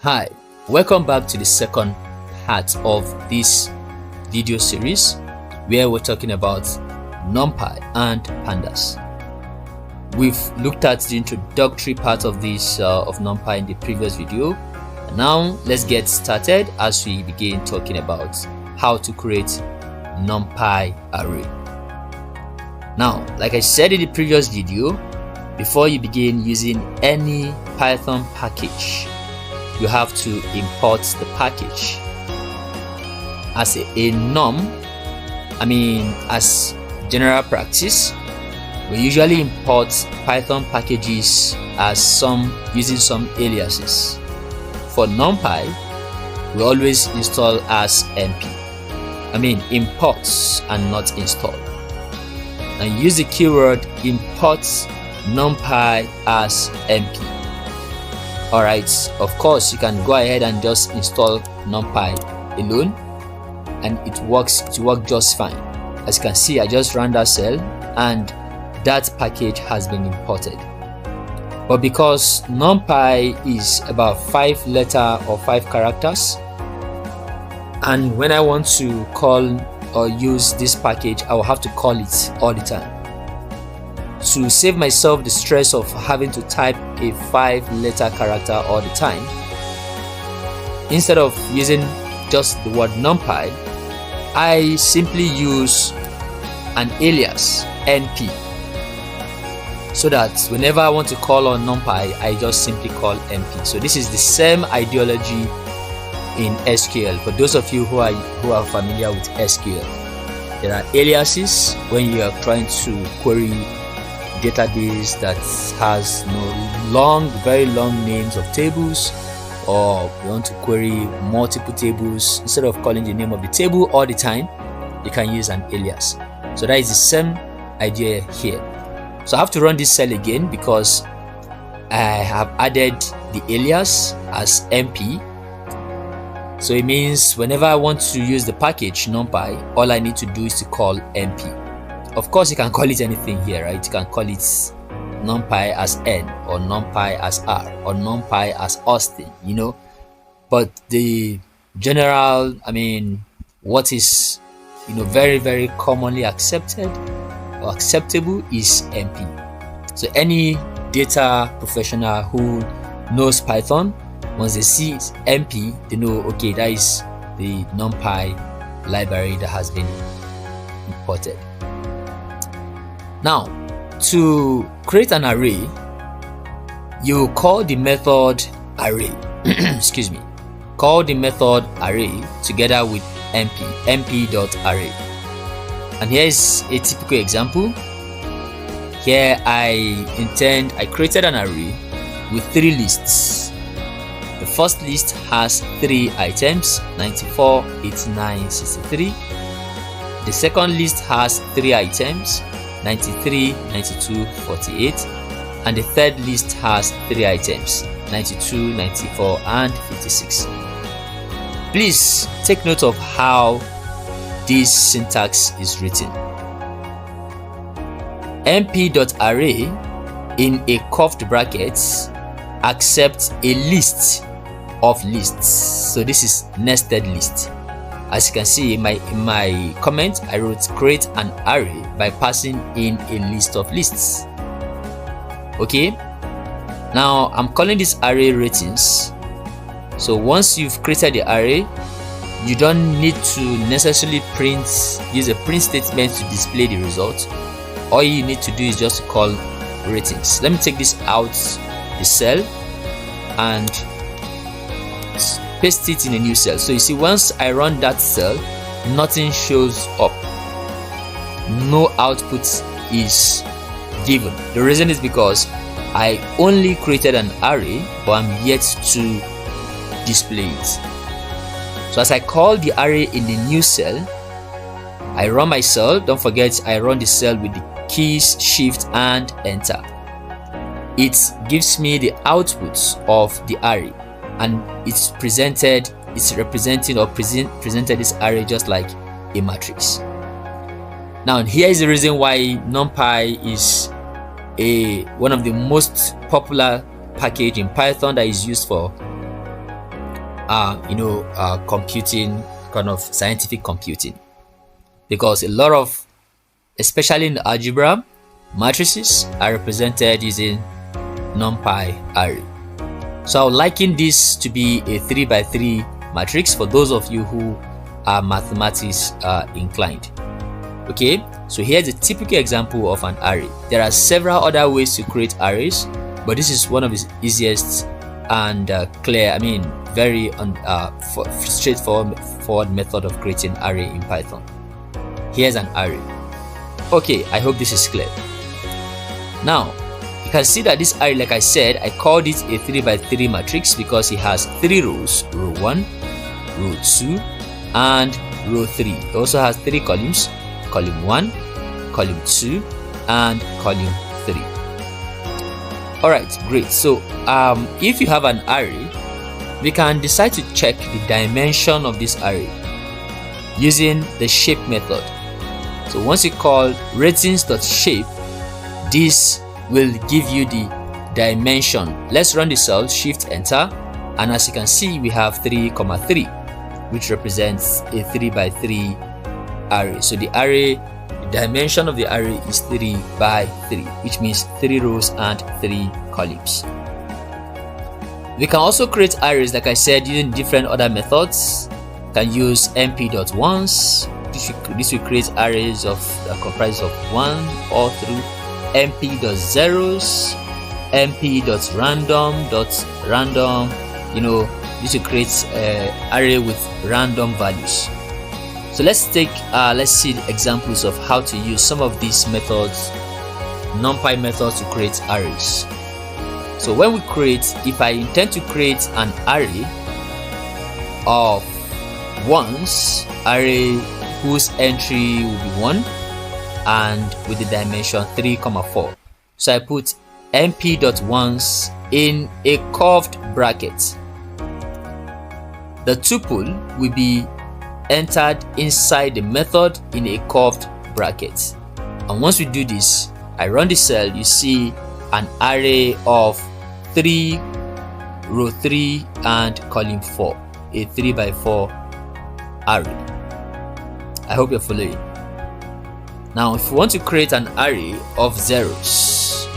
Hi, welcome back to the second part of this video series where we're talking about Numpy and Pandas. We've looked at the introductory part of this of Numpy in the previous video. And now let's get started as we begin talking about how to create Numpy array. Now, like I said in the previous video, before you begin using any Python package, you have to import the package. As as general practice, we usually import Python packages as using some aliases. For Numpy, we always install as np. Imports and not install. And use the keyword import Numpy as np. Alright, of course you can go ahead and just install Numpy alone and it works just fine. As you can see, I just ran that cell and that package has been imported. But because Numpy is about 5 letters or 5 characters, and when I want to call or use this package, I will have to call it all the time. To save myself the stress of having to type a 5-letter character all the time, instead of using just the word Numpy, I simply use an alias np, so that whenever I want to call on Numpy, I just simply call np. So this is the same ideology in SQL. For those of you who are familiar with SQL, there are aliases when you are trying to query database that has very long names of tables, or you want to query multiple tables. Instead of calling the name of the table all the time, you can use an alias. So that is the same idea here. So I have to run this cell again because I have added the alias as np. So it means whenever I want to use the package Numpy, all I need to do is to call np. Of course, you can call it anything here, right? You can call it Numpy as n, or Numpy as r, or Numpy as Austin, But the general, what is, very, very commonly accepted or acceptable is np. So any data professional who knows Python, once they see np, they know, okay, that is the Numpy library that has been imported. Now, to create an array, you call the method array. Excuse me. Call the method array together with np.array. And here is a typical example. Here I created an array with 3 lists. The first list has 3 items, 94, 89, 63. The second list has 3 items, 93, 92, 48, and the third list has 3 items, 92, 94, and 56. Please take note of how this syntax is written. np.array in a curved brackets accepts a list of lists. So this is nested list. As you can see in my comment, I wrote create an array by passing in a list of lists. Okay, now I'm calling this array ratings. So once you've created the array, you don't need to necessarily use a print statement to display the result. All you need to do is just call ratings. Let me take this out the cell and paste it in a new cell. So you see, once I run that cell, nothing shows up. No output is given. The reason is because I only created an array, but I'm yet to display it. So as I call the array in the new cell, I run my cell. Don't forget, I run the cell with the keys Shift and Enter. It gives me the outputs of the array, and it's presented this array just like a matrix. Now here is the reason why Numpy is one of the most popular package in Python that is used for computing, kind of scientific computing, because a lot of, especially in the algebra, matrices are represented using Numpy array. So I would liken this to be a 3x3 matrix for those of you who are mathematics inclined. Okay, so here's a typical example of an array. There are several other ways to create arrays, but this is one of the easiest and very straightforward method of creating array in Python. Here's an array. Okay, I hope this is clear. Now you can see that this array, like I said, I called it a 3x3 matrix because it has 3 rows: row 1, row 2, and row 3. It also has 3 columns: column 1, column 2, and column 3. Alright, great. So if you have an array, we can decide to check the dimension of this array using the shape method. So once you call ratings.shape, this will give you the dimension. Let's run the cell, shift enter, and as you can see, we have 3,3, which represents a 3x3 array. So the dimension of the array is 3x3, which means 3 rows and 3 columns. We can also create arrays, like I said, using different other methods. You can use np.ones. This will create arrays that comprise of 1 all through. np.zeros, np.random. This will create array with random values. So let's see the examples of how to use some of these methods, Numpy methods, to create arrays. So when we if I intend to create an array of ones, array whose entry will be 1 and with the dimension 3,4. So I put np.ones in a curved bracket. The tuple will be entered inside the method in a curved bracket. And once we do this, I run the cell, you see an array of 3, row 3, and column 4, a 3x4 array. I hope you're following. Now if you want to create an array of zeros,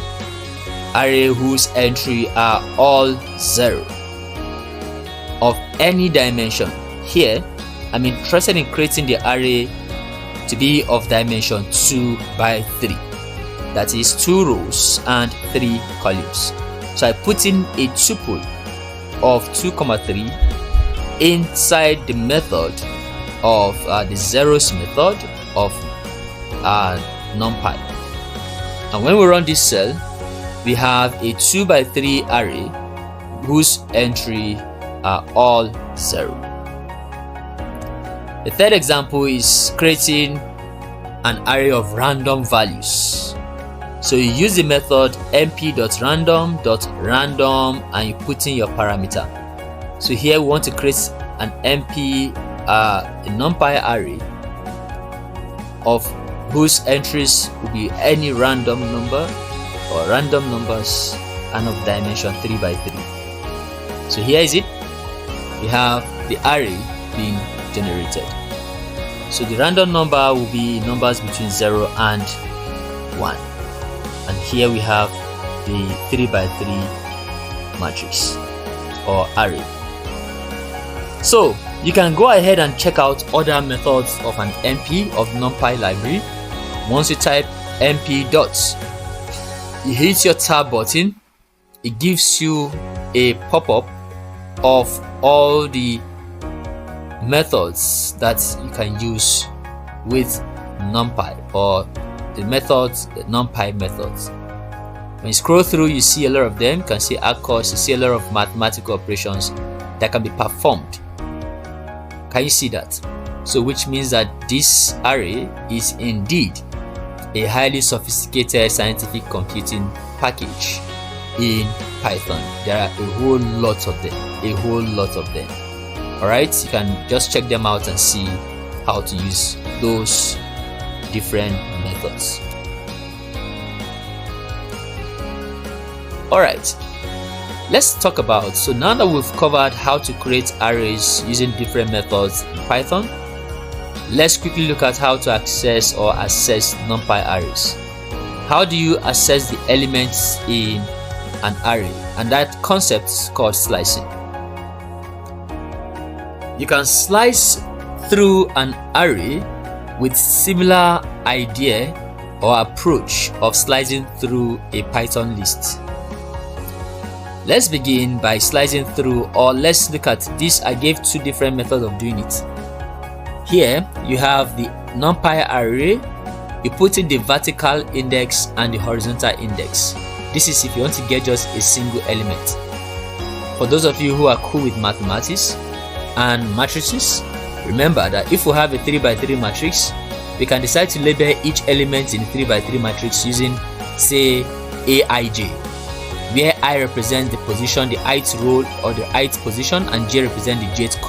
array whose entry are all 0 of any dimension, here I'm interested in creating the array to be of dimension 2x3, that is 2 rows and 3 columns. So I put in a tuple of 2,3 inside the method of the zeros method of Numpy. And when we run this cell, we have a 2x3 array whose entry are all 0. The third example is creating an array of random values. So you use the method np.random and you put in your parameter. So here we want to create an Numpy array of whose entries will be any random number or random numbers and of dimension 3x3. So here is it. We have the array being generated. So the random number will be numbers between 0 and 1. And here we have the 3x3 matrix or array. So you can go ahead and check out other methods of an NP of Numpy library. Once you type np dots, you hit your tab button, it gives you a pop-up of all the methods that you can use with Numpy, or the Numpy methods. When you scroll through, you see a lot of them. You can see across, you see a lot of mathematical operations that can be performed. Can you see that? So which means that this array is indeed a highly sophisticated scientific computing package in Python. There are a whole lot of them. Alright, you can just check them out and see how to use those different methods. Alright, Let's talk about, so now that we've covered how to create arrays using different methods in Python, let's quickly look at how to access or assess NumPy arrays. How do you assess the elements in an array? And that concept is called slicing. You can slice through an array with similar idea or approach of slicing through a Python list. Let's begin by slicing through, or let's look at this. I gave two different methods of doing it. Here you have the NumPy array. You put in the vertical index and the horizontal index. This is if you want to get just a single element. For those of you who are cool with mathematics and matrices, remember that if we have a 3x3 matrix, we can decide to label each element in the 3x3 matrix using, say, Aij, where I represent the position, the ith row or the ith position, and J represent the jth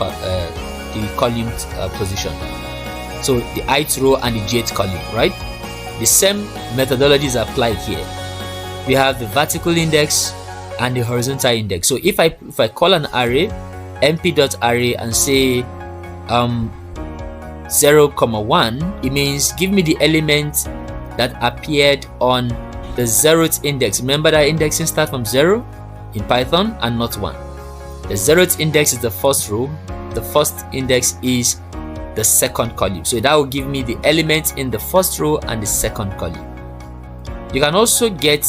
column position. So the ith row and the jth column, right? The same methodology is applied here. We have the vertical index and the horizontal index. So if I call an array mp.array and say 0, 1, it means give me the element that appeared on the 0th index. Remember that indexing starts from 0 in Python and not 1. The 0th index is the first row, the first index is the second column. So that will give me the elements in the first row and the second column. You can also get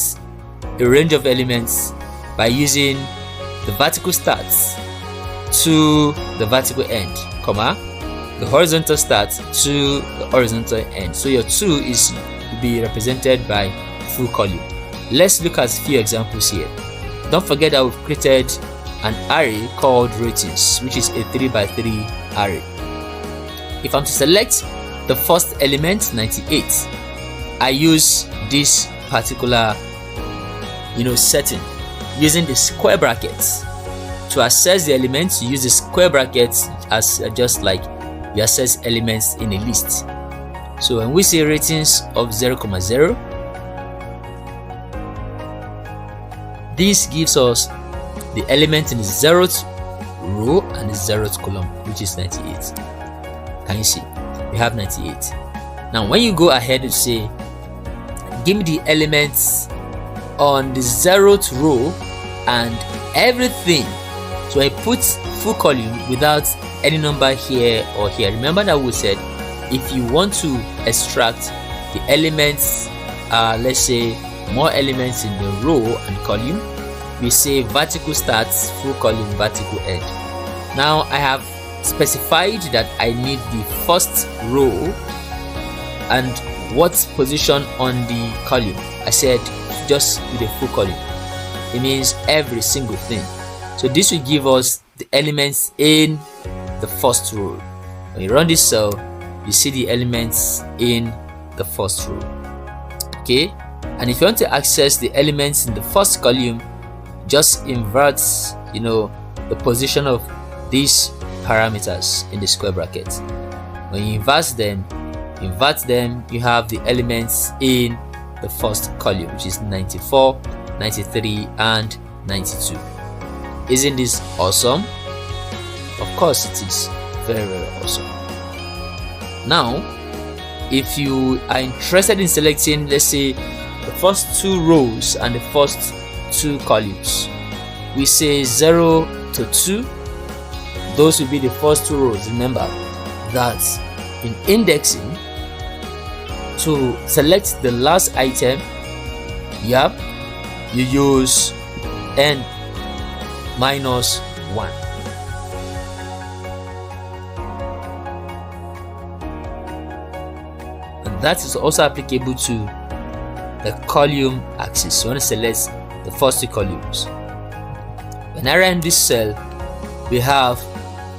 a range of elements by using the vertical start to the vertical end, comma, the horizontal start to the horizontal end. So your 2 is to be represented by full column. Let's look at a few examples here. Don't forget that we've created an array called ratings, which is a 3x3 array. If I'm to select the first element, 98, I use this particular setting using the square brackets. To access the elements, you use the square brackets as just like you access elements in a list. So when we say ratings of 0, 0, this gives us the element in the 0th row and the 0th column, which is 98. Can you see? We have 98. Now when you go ahead and say give me the elements on the 0th row and everything, so I put full column without any number here or here. Remember that we said if you want to extract the elements, let's say more elements in the row and column, we say vertical starts, full column, vertical end. Now I have specified that I need the first row and what position on the column. I said just with a full column. It means every single thing. So this will give us the elements in the first row. When you run this cell, you see the elements in the first row. Okay, and if you want to access the elements in the first column, just invert the position of these parameters in the square bracket. When you invert them, you have the elements in the first column, which is 94, 93 and 92. Isn't this awesome? Of course it is. Very, very awesome. Now if you are interested in selecting, let's say, the first 2 rows and the first 2 columns, we say 0 to 2. Those will be the first 2 rows. Remember that in indexing, to select the last item, you use n minus 1. And that is also applicable to the column axis. So I want to select the first 2 columns. When I run this cell, we have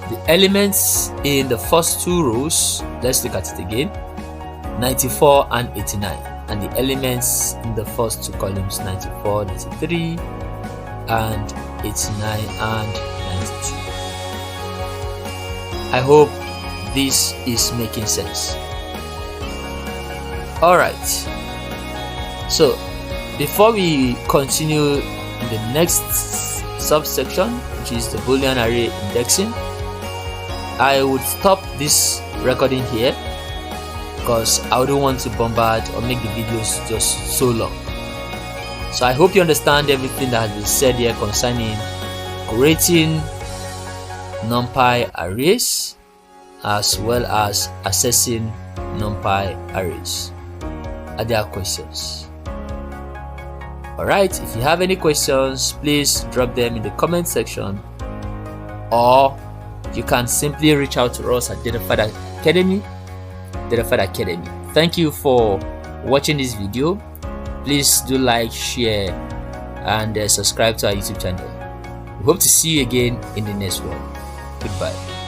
the elements in the first 2 rows. Let's look at it again. 94 and 89, and the elements in the first 2 columns, 94, 93 and 89 and 92. I hope this is making sense. Alright, so before we continue in the next subsection, which is the Boolean array indexing. I would stop this recording here because I don't want to bombard or make the videos just so long. So I hope you understand everything that has been said here concerning creating Numpy arrays as well as accessing Numpy arrays. Are there questions? Alright, if you have any questions, please drop them in the comment section, or you can simply reach out to us at Datafied Academy. Thank you for watching this video. Please do like, share, and subscribe to our YouTube channel. We hope to see you again in the next one. Goodbye.